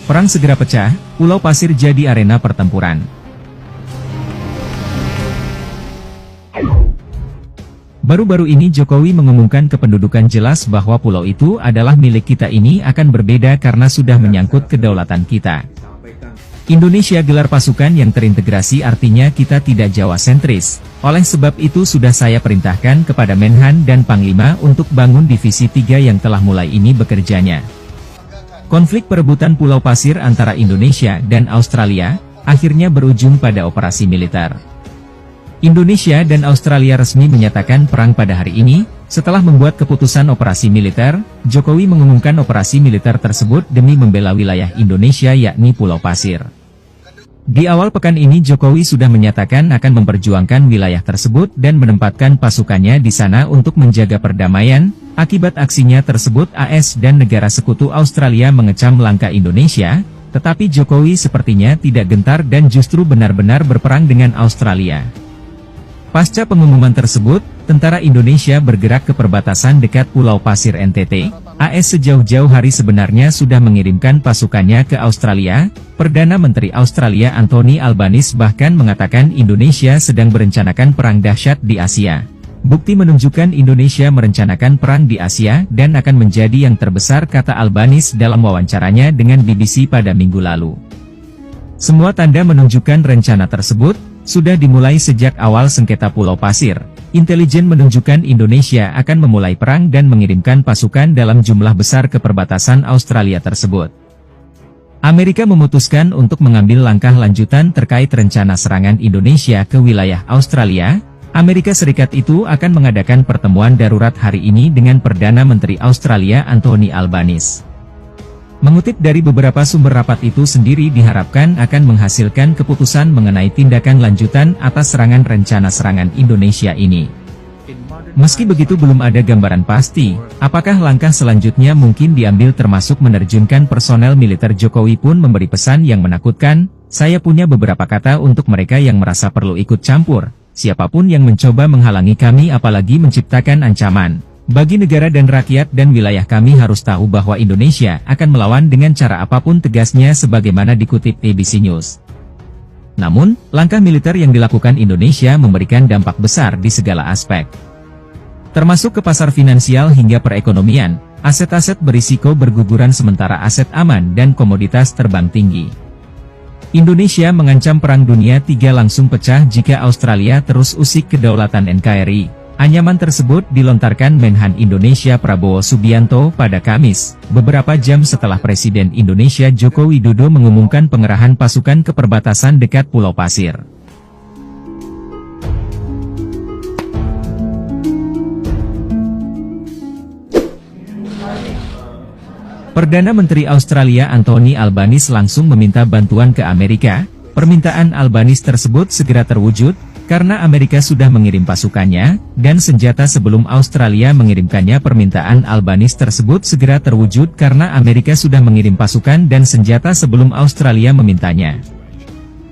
Perang segera pecah, Pulau Pasir jadi arena pertempuran. Baru-baru ini Jokowi mengumumkan kependudukan jelas bahwa pulau itu adalah milik kita. Ini akan berbeda karena sudah menyangkut kedaulatan kita. Indonesia gelar pasukan yang terintegrasi artinya kita tidak Jawa sentris. Oleh sebab itu sudah saya perintahkan kepada Menhan dan Panglima untuk bangun divisi 3 yang telah mulai ini bekerjanya. Konflik perebutan Pulau Pasir antara Indonesia dan Australia akhirnya berujung pada operasi militer. Indonesia dan Australia resmi menyatakan perang pada hari ini. Setelah membuat keputusan operasi militer, Jokowi mengumumkan operasi militer tersebut demi membela wilayah Indonesia yakni Pulau Pasir. Di awal pekan ini Jokowi sudah menyatakan akan memperjuangkan wilayah tersebut dan menempatkan pasukannya di sana untuk menjaga perdamaian. Akibat aksinya tersebut AS dan negara sekutu Australia mengecam langkah Indonesia, tetapi Jokowi sepertinya tidak gentar dan justru benar-benar berperang dengan Australia. Pasca pengumuman tersebut, tentara Indonesia bergerak ke perbatasan dekat Pulau Pasir NTT. AS sejauh-jauh hari sebenarnya sudah mengirimkan pasukannya ke Australia. Perdana Menteri Australia Anthony Albanese bahkan mengatakan Indonesia sedang merencanakan perang dahsyat di Asia. Bukti menunjukkan Indonesia merencanakan perang di Asia dan akan menjadi yang terbesar, kata Albanese dalam wawancaranya dengan BBC pada minggu lalu. Semua tanda menunjukkan rencana tersebut sudah dimulai sejak awal sengketa Pulau Pasir. Intelijen menunjukkan Indonesia akan memulai perang dan mengirimkan pasukan dalam jumlah besar ke perbatasan Australia tersebut. Amerika memutuskan untuk mengambil langkah lanjutan terkait rencana serangan Indonesia ke wilayah Australia. Amerika Serikat itu akan mengadakan pertemuan darurat hari ini dengan Perdana Menteri Australia Anthony Albanese. Mengutip dari beberapa sumber, rapat itu sendiri diharapkan akan menghasilkan keputusan mengenai tindakan lanjutan atas rencana serangan Indonesia ini. Meski begitu belum ada gambaran pasti, apakah langkah selanjutnya mungkin diambil termasuk menerjunkan personel militer. Jokowi pun memberi pesan yang menakutkan, "Saya punya beberapa kata untuk mereka yang merasa perlu ikut campur. Siapapun yang mencoba menghalangi kami apalagi menciptakan ancaman bagi negara dan rakyat dan wilayah kami harus tahu bahwa Indonesia akan melawan dengan cara apapun," tegasnya sebagaimana dikutip ABC News. Namun, langkah militer yang dilakukan Indonesia memberikan dampak besar di segala aspek, termasuk ke pasar finansial hingga perekonomian. Aset-aset berisiko berguguran sementara aset aman dan komoditas terbang tinggi. Indonesia mengancam Perang Dunia III langsung pecah jika Australia terus usik kedaulatan NKRI. Ancaman tersebut dilontarkan Menhan Indonesia Prabowo Subianto pada Kamis, beberapa jam setelah Presiden Indonesia Joko Widodo mengumumkan pengerahan pasukan ke perbatasan dekat Pulau Pasir. Perdana Menteri Australia Anthony Albanese langsung meminta bantuan ke Amerika. Permintaan Albanese tersebut segera terwujud, karena Amerika sudah mengirim pasukannya, dan senjata sebelum Australia mengirimkannya. Permintaan Albanese tersebut segera terwujud karena Amerika sudah mengirim pasukan dan senjata sebelum Australia memintanya.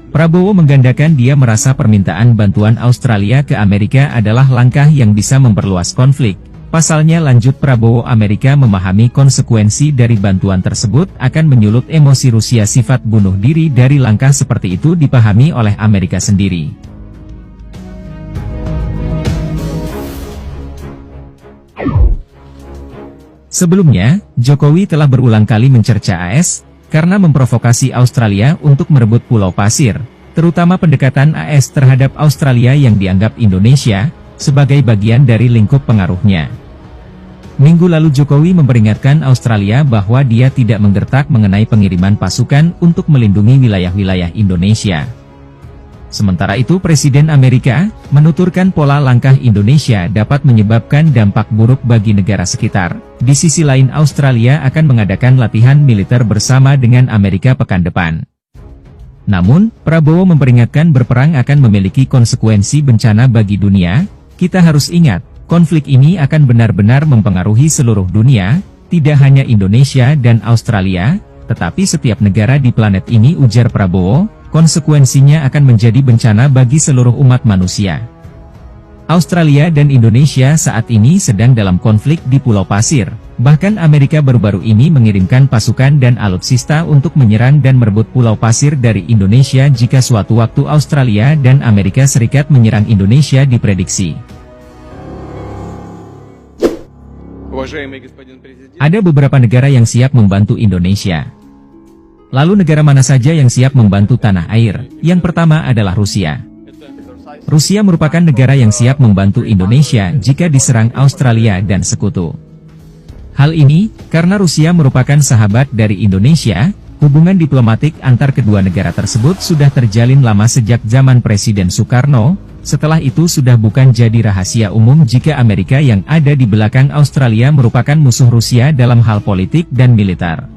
Prabowo menggandakan dia merasa permintaan bantuan Australia ke Amerika adalah langkah yang bisa memperluas konflik. Pasalnya, lanjut Prabowo, Amerika memahami konsekuensi dari bantuan tersebut akan menyulut emosi Rusia. Sifat bunuh diri dari langkah seperti itu dipahami oleh Amerika sendiri. Sebelumnya, Jokowi telah berulang kali mencerca AS, karena memprovokasi Australia untuk merebut Pulau Pasir, terutama pendekatan AS terhadap Australia yang dianggap Indonesia sebagai bagian dari lingkup pengaruhnya. Minggu lalu Jokowi memperingatkan Australia bahwa dia tidak menggertak mengenai pengiriman pasukan untuk melindungi wilayah-wilayah Indonesia. Sementara itu Presiden Amerika menuturkan pola langkah Indonesia dapat menyebabkan dampak buruk bagi negara sekitar. Di sisi lain, Australia akan mengadakan latihan militer bersama dengan Amerika pekan depan. Namun, Prabowo memperingatkan berperang akan memiliki konsekuensi bencana bagi dunia. Kita harus ingat, konflik ini akan benar-benar mempengaruhi seluruh dunia, tidak hanya Indonesia dan Australia, tetapi setiap negara di planet ini, ujar Prabowo. Konsekuensinya akan menjadi bencana bagi seluruh umat manusia. Australia dan Indonesia saat ini sedang dalam konflik di Pulau Pasir. Bahkan Amerika baru-baru ini mengirimkan pasukan dan alutsista untuk menyerang dan merebut Pulau Pasir dari Indonesia jika suatu waktu Australia dan Amerika Serikat menyerang Indonesia diprediksi. Ada beberapa negara yang siap membantu Indonesia. Lalu negara mana saja yang siap membantu tanah air? Yang pertama adalah Rusia. Rusia merupakan negara yang siap membantu Indonesia jika diserang Australia dan sekutu. Hal ini, karena Rusia merupakan sahabat dari Indonesia, hubungan diplomatik antar kedua negara tersebut sudah terjalin lama sejak zaman Presiden Soekarno. Setelah itu sudah bukan jadi rahasia umum jika Amerika yang ada di belakang Australia merupakan musuh Rusia dalam hal politik dan militer.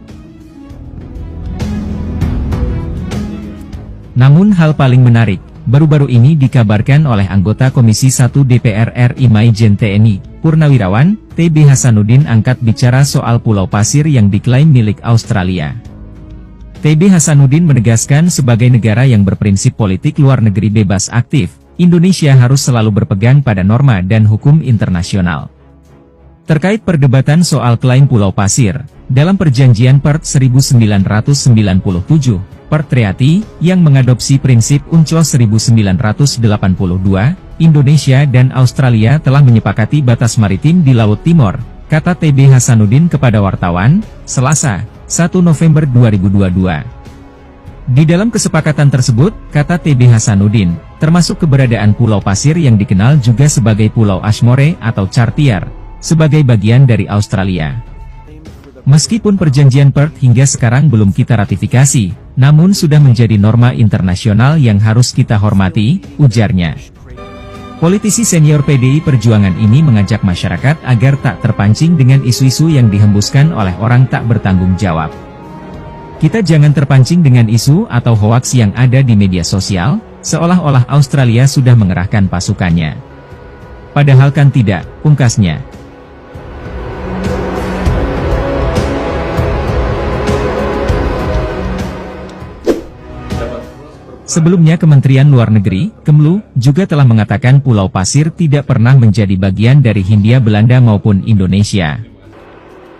Namun hal paling menarik, baru-baru ini dikabarkan oleh anggota Komisi 1 DPR RI Maijen TNI, Purnawirawan, TB Hasanuddin angkat bicara soal Pulau Pasir yang diklaim milik Australia. TB Hasanuddin menegaskan sebagai negara yang berprinsip politik luar negeri bebas aktif, Indonesia harus selalu berpegang pada norma dan hukum internasional. Terkait perdebatan soal klaim Pulau Pasir, dalam perjanjian Perth 1997, Perth Treaty, yang mengadopsi prinsip UNCLOS 1982, Indonesia dan Australia telah menyepakati batas maritim di Laut Timor, kata TB Hasanuddin kepada wartawan, Selasa, 1 November 2022. Di dalam kesepakatan tersebut, kata TB Hasanuddin, termasuk keberadaan Pulau Pasir yang dikenal juga sebagai Pulau Ashmore atau Cartier, sebagai bagian dari Australia. Meskipun perjanjian Perth hingga sekarang belum kita ratifikasi, namun sudah menjadi norma internasional yang harus kita hormati, ujarnya. Politisi senior PDI Perjuangan ini mengajak masyarakat agar tak terpancing dengan isu-isu yang dihembuskan oleh orang tak bertanggung jawab. Kita jangan terpancing dengan isu atau hoaks yang ada di media sosial, seolah-olah Australia sudah mengerahkan pasukannya. Padahal kan tidak, pungkasnya. Sebelumnya Kementerian Luar Negeri, Kemlu, juga telah mengatakan Pulau Pasir tidak pernah menjadi bagian dari Hindia Belanda maupun Indonesia.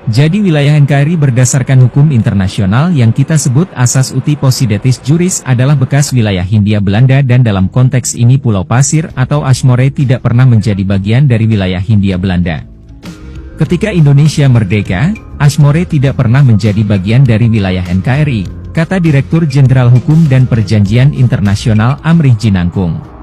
Jadi wilayah NKRI berdasarkan hukum internasional yang kita sebut asas uti possidetis juris adalah bekas wilayah Hindia Belanda dan dalam konteks ini Pulau Pasir atau Ashmore tidak pernah menjadi bagian dari wilayah Hindia Belanda. Ketika Indonesia merdeka, Ashmore tidak pernah menjadi bagian dari wilayah NKRI, kata Direktur Jenderal Hukum dan Perjanjian Internasional Amrih Jinangkung.